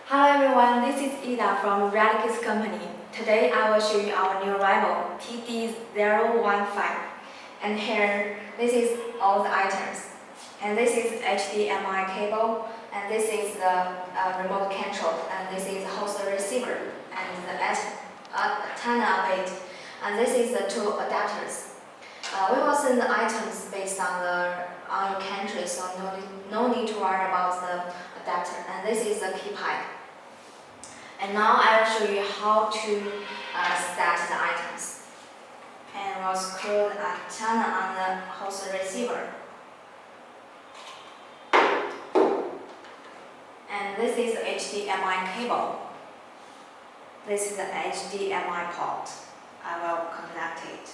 Hello everyone, this is Ida from Retekess company. Today I will show you our new arrival, TD015. And here, this is all the items. And this is HDMI cable, and this is the remote control, and this is the host receiver, and the antenna update, and this is the two adapters. We will send the items based on your country, so no need to worry about the adapter. And this is the keypad. And now I will show you how to set the items. And we'll screw the antenna on the host receiver. And this is the HDMI cable. This is the HDMI port. I will connect it.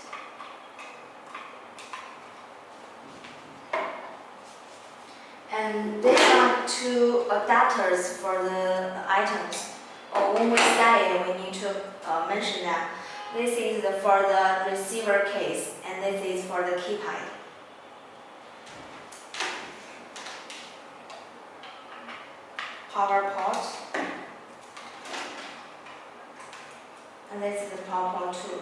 And these are two adapters for the items. When we set it, we need to mention that this is for the receiver case, and this is for the keypad. Power port, and this is the power port too.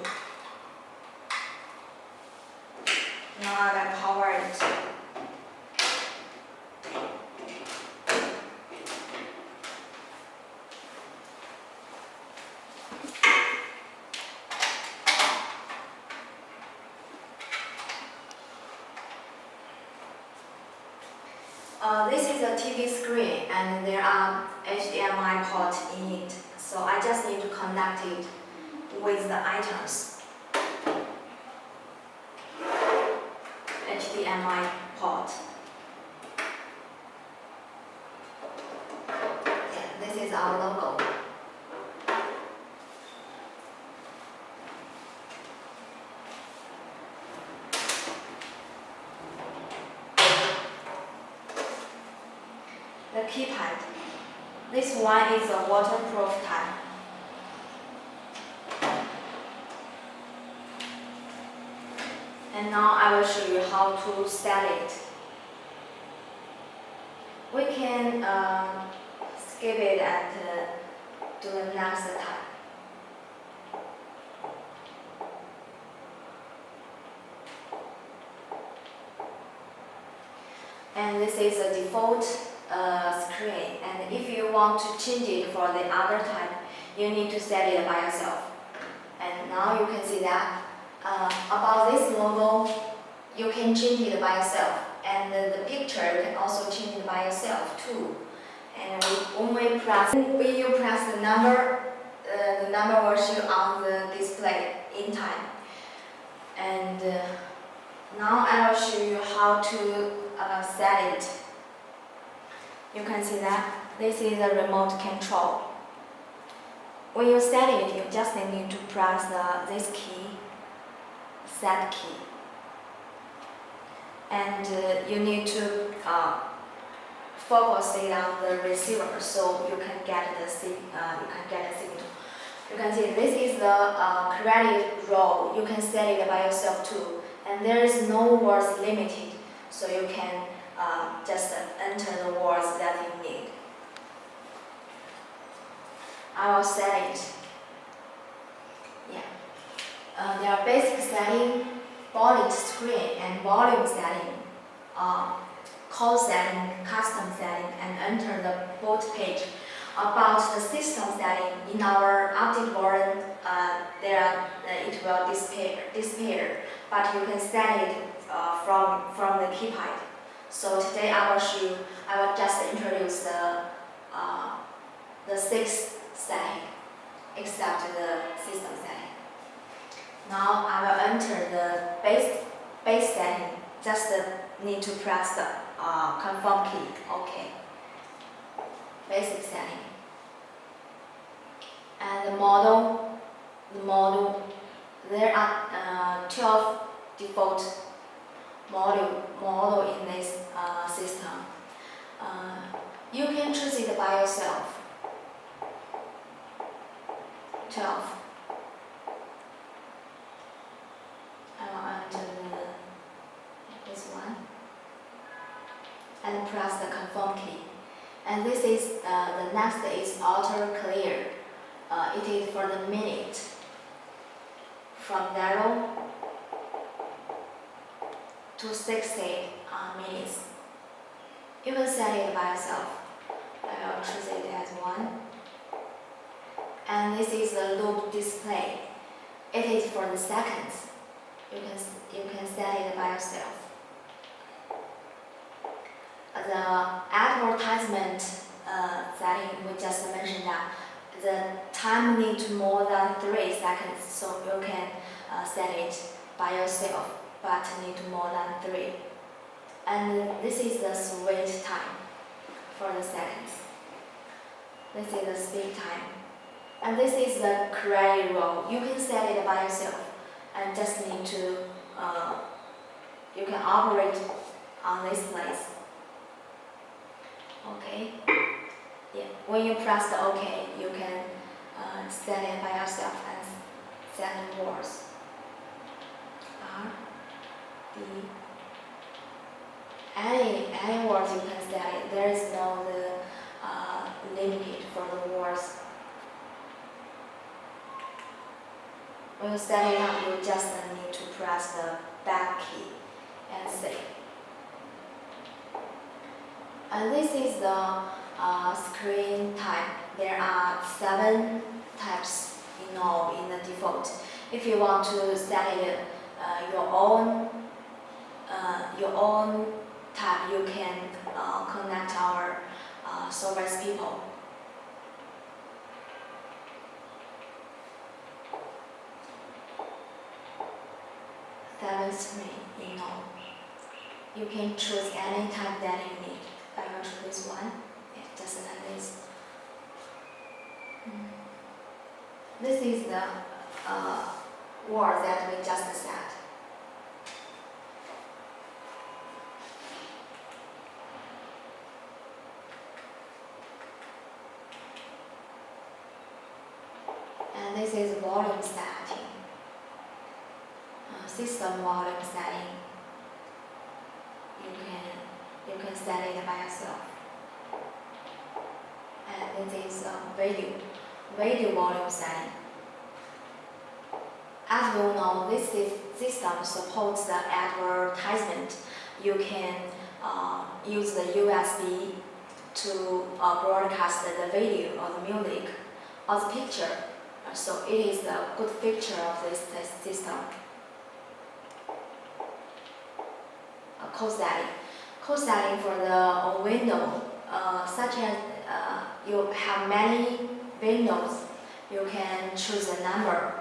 Now I will power it. This is a TV screen, and there are HDMI ports in it, so I just need to connect it with the items. HDMI port. Yeah, this is our logo. The keypad. This one is a waterproof type. And now I will show you how to set it. We can skip it and do the next type. And this is a default screen, and if you want to change it for the other type, you need to set it by yourself. And now you can see that about this logo, you can change it by yourself, and the picture you can also change it by yourself too. And when you press the number will show on the display in time. And now I will show you how to set it. You can see that this is a remote control. When you set it, you just need to press this key, set key, and you need to focus it on the receiver so you can get the signal. You can see this is the credit row. You can set it by yourself too, and there is no words limited, so you can just enter the words that you need. I will set it. Yeah. There are basic setting, bullet screen, and volume setting, call setting, custom setting, and enter the boot page. About the system setting, in our update version, it will disappear, but you can set it from the keypad. So today I will just introduce the sixth setting, except the system setting. Now I will enter the base setting. Just need to press the confirm key. Okay. Basic setting. And the model, there are 12 default model in this system. You can choose it by yourself. 12. I will enter this one and press the confirm key. And this is the the next is auto clear. It is for the minute, from 0 to 60 minutes. You can set it by yourself. I will choose it as 1. And this is the loop display. It is for the seconds. You can set it by yourself. The advertisement setting, we just mentioned that the time needs more than 3 seconds, so you can set it by yourself, but need more than 3. And this is the switch time for the seconds. This is the speed time. And this is the credit roll. You can set it by yourself and just need to, you can operate on this place. Okay. Yeah. When you press the OK, you can set it by yourself and set the words. R, D. Any words you can set it. There is no limit for the words. When you set it up, you just need to press the back key and save. And this is the screen type. There are 7 types in all in the default. If you want to set it your own type, you can connect our service people. Screen in all. You can choose any type that you need. I will choose this one. Yeah, just like this. This is the word that we just set. And this is volume setting. System volume setting. You can set it by yourself. And it is video volume setting. As we all know, this system supports the advertisement. You can use the USB to broadcast the video or the music or the picture. So it is a good feature of this system. Code setting. Code setting for the window, such as you have many windows, you can choose a number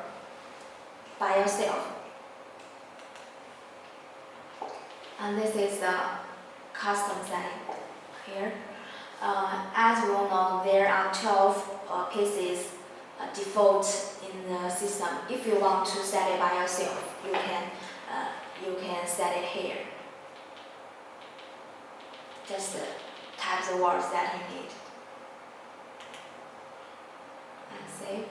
by yourself. And this is the custom setting here. As we all know, there are 12 pieces default in the system. If you want to set it by yourself, you can set it here. Just type the words that you need. And save.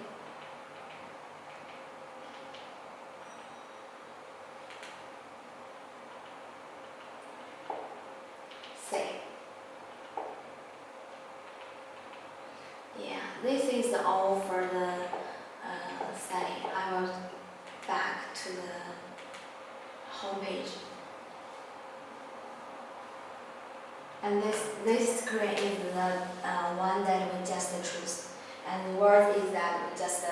Save. Yeah, this is all for the setting. I will back to the home page. And this screen is the one that we just choose. And the word is that we just